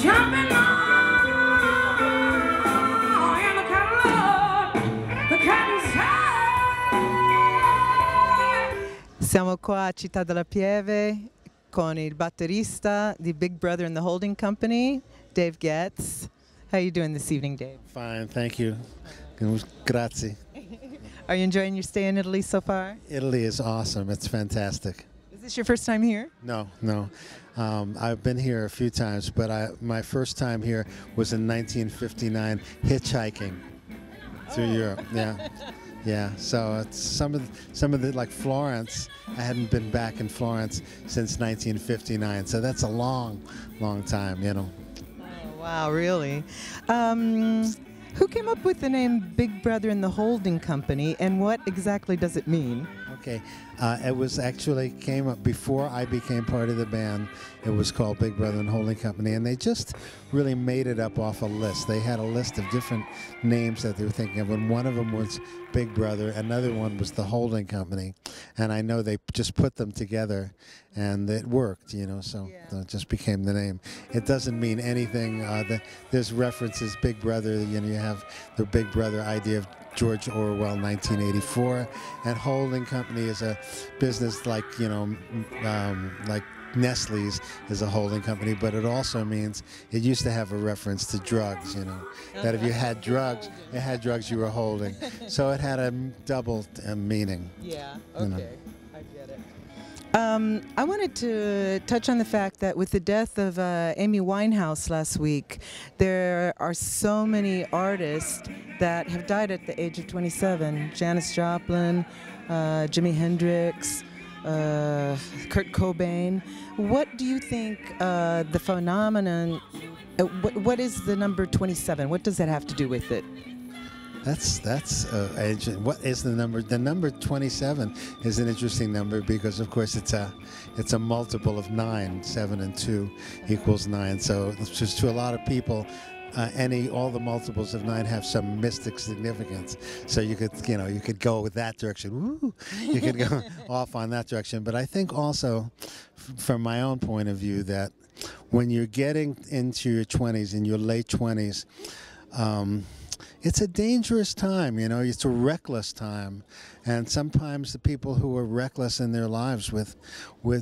jumping on in the Siamo qua a Città della Pieve con il batterista di Big Brother and the Holding Company, Dave Getz. How are you doing this evening, Dave? Fine, thank you. Grazie. Are you enjoying your stay in Italy so far? Italy is awesome. It's fantastic. Is this your first time here? No. I've been here a few times, but my first time here was in 1959, hitchhiking through Europe. Yeah. So it's some of the like Florence. I hadn't been back in Florence since 1959. So that's a long time, you know. Oh, wow, really? Who came up with the name Big Brother and the Holding Company, and what exactly does it mean? Okay, it was actually came up before I became part of the band. It was called Big Brother and Holding Company, and they just really made it up off a list. They had a list of different names that they were thinking of, and one of them was Big Brother, another one was the Holding Company, and I know they just put them together, and it worked, you know, so it just became the name. It doesn't mean anything. There's references, Big Brother, you know, you have the Big Brother idea of George Orwell, 1984, and Holding Company is a business like, you know, like Nestle's is a holding company, but it also means it used to have a reference to drugs, you know, that if you had drugs, you were holding. So it had a double meaning. Yeah, okay, you know. I get it. I wanted to touch on the fact that with the death of Amy Winehouse last week, there are so many artists that have died at the age of 27. Janis Joplin, Jimi Hendrix, Kurt Cobain. What do you think the phenomenon, what is the number 27? What does that have to do with it? That's what is the number? The number 27 is an interesting number because, of course, it's a multiple of 9. 7 and 2 equals 9. So it's just to a lot of people, all the multiples of 9 have some mystic significance. So you could go with that direction. Woo! You could go off on that direction. But I think also, from my own point of view, that when you're getting into your 20s, in your late 20s, it's a dangerous time, you know, it's a reckless time. And sometimes the people who are reckless in their lives with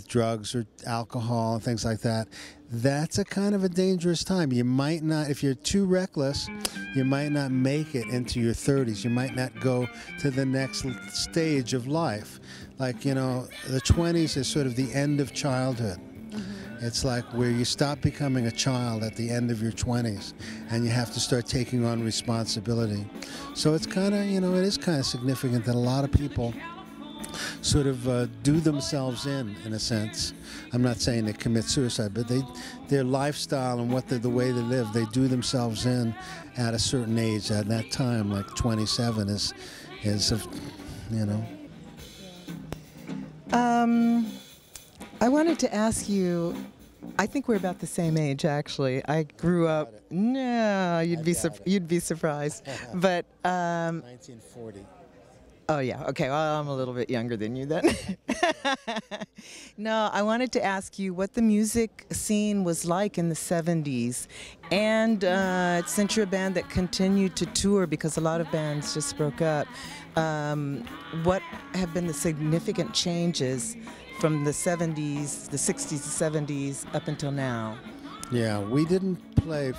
drugs or alcohol and things like that, that's a kind of a dangerous time. You might not, if you're too reckless, you might not make it into your 30s. You might not go to the next stage of life. Like, you know, the 20s is sort of the end of childhood. It's like where you stop becoming a child at the end of your 20s and you have to start taking on responsibility. So it's kind of, you know, it is kind of significant that a lot of people sort of do themselves in a sense. I'm not saying they commit suicide, but their lifestyle and the way they live, they do themselves in at a certain age. At that time, like 27 is you know. I wanted to ask you, I think we're about the same age, actually. I grew up. No, you'd be surprised. But 1940. Oh yeah. Okay. Well, I'm a little bit younger than you then. No, I wanted to ask you what the music scene was like in the 70s, and since you're a band that continued to tour because a lot of bands just broke up, what have been the significant changes from the 70s, the 60s, the 70s, up until now? Yeah, we didn't play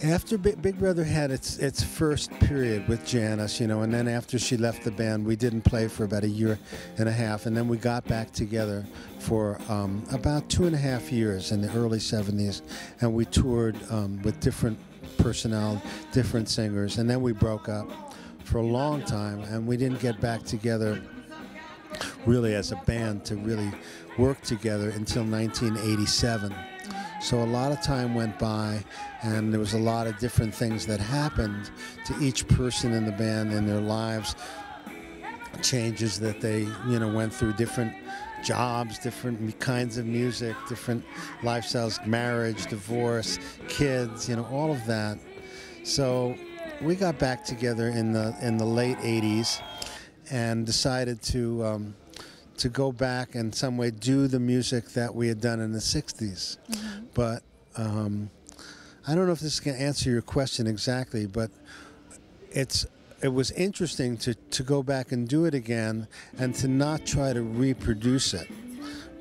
after Big Brother had its first period with Janis, you know, and then after she left the band, we didn't play for about a year and a half, and then we got back together for about 2.5 years in the early 70s, and we toured with different personnel, different singers, and then we broke up for a long time, and we didn't get back together really as a band to really work together until 1987. So a lot of time went by, and there was a lot of different things that happened to each person in the band in their lives, changes that they, you know, went through, different jobs, different kinds of music, different lifestyles, marriage, divorce, kids, you know, all of that. So we got back together in the late 80s and decided to to go back and some way do the music that we had done in the 60s. But I don't know if this can answer your question exactly, but it was interesting to go back and do it again and to not try to reproduce it,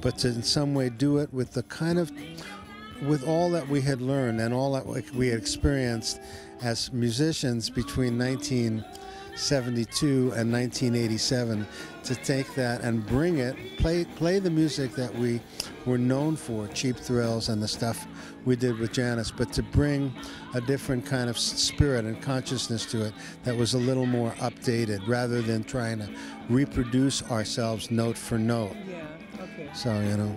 but to in some way do it with the kind of, with all that we had learned and all that we had experienced as musicians between 1972 and 1987, to take that and bring it, play the music that we were known for, Cheap Thrills and the stuff we did with Janis, but to bring a different kind of spirit and consciousness to it that was a little more updated, rather than trying to reproduce ourselves note for note. Yeah, okay. So, you know.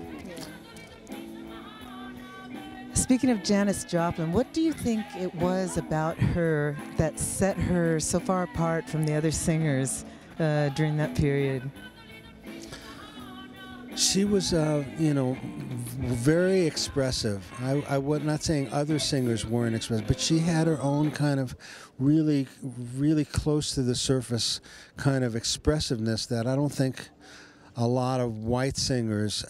Speaking of Janis Joplin, what do you think it was about her that set her so far apart from the other singers during that period? She was, you know, very expressive. I was not saying other singers weren't expressive, but she had her own kind of really, really close to the surface kind of expressiveness that I don't think a lot of white singers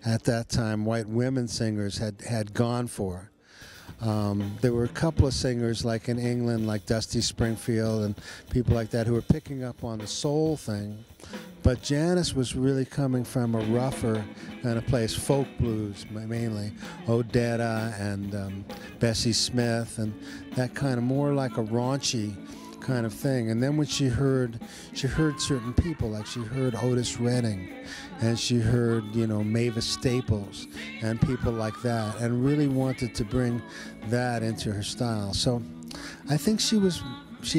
at that time, white women singers, had gone for. There were a couple of singers, like in England, like Dusty Springfield and people like that, who were picking up on the soul thing. But Janis was really coming from a rougher kind of place, folk blues mainly, Odetta and Bessie Smith, and that kind of more like a raunchy kind of thing. And then when she heard certain people, like she heard Otis Redding, and she heard, you know, Mavis Staples and people like that, and really wanted to bring that into her style. So I think she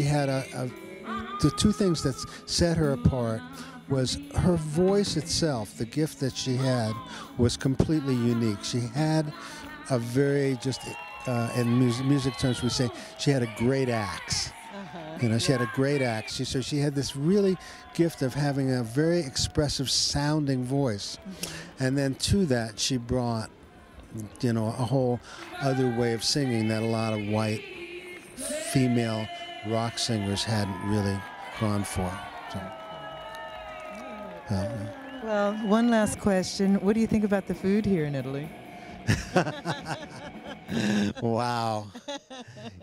had the two things that set her apart was her voice itself. The gift that she had was completely unique. She had a very, just in music terms we say, she had a great axe. You know, she had a great axe. So she had this really gift of having a very expressive sounding voice. And then to that, she brought, you know, a whole other way of singing that a lot of white female rock singers hadn't really gone for. So, well, one last question. What do you think about the food here in Italy? Wow.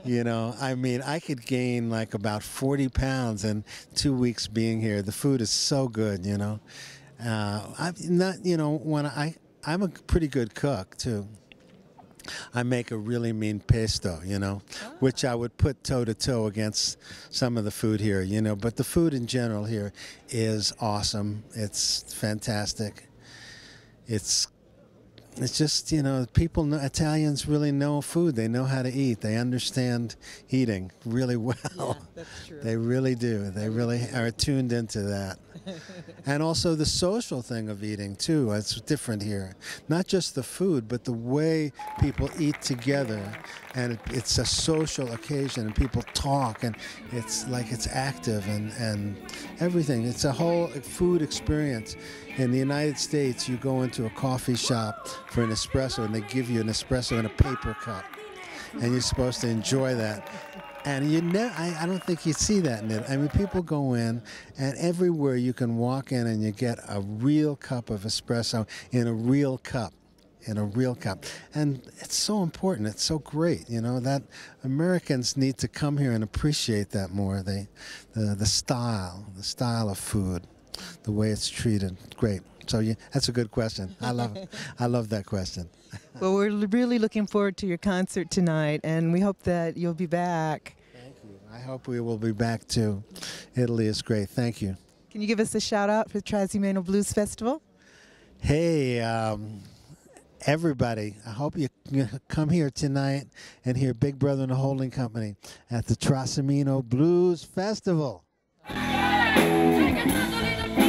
You know, I mean, I could gain like about 40 pounds in 2 weeks being here. The food is so good, you know. I'm not, you know, I'm a pretty good cook too. I make a really mean pesto, you know, which I would put toe-to-toe against some of the food here, you know. But the food in general here is awesome. It's fantastic. It's just, you know, people know, Italians really know food. They know how to eat. They understand eating really well. Yeah, that's true. They really do. They really are tuned into that. And also the social thing of eating, too. It's different here. Not just the food, but the way people eat together. And it's a social occasion, and people talk, and it's like it's active and everything. It's a whole food experience. In the United States, you go into a coffee shop for an espresso, and they give you an espresso in a paper cup. And you're supposed to enjoy that. And I don't think you see that in it. I mean, people go in, and everywhere you can walk in and you get a real cup of espresso in a real cup. And it's so important. It's so great, you know, that Americans need to come here and appreciate that more. The style of food, the way it's treated. Great. So that's a good question. I love that question. Well, we're really looking forward to your concert tonight, and we hope that you'll be back. Thank you. I hope we will be back too. Italy is great. Thank you. Can you give us a shout out for the Trasimeno Blues Festival? Hey, everybody, I hope you come here tonight and hear Big Brother and the Holding Company at the Trasimeno Blues Festival. Take another little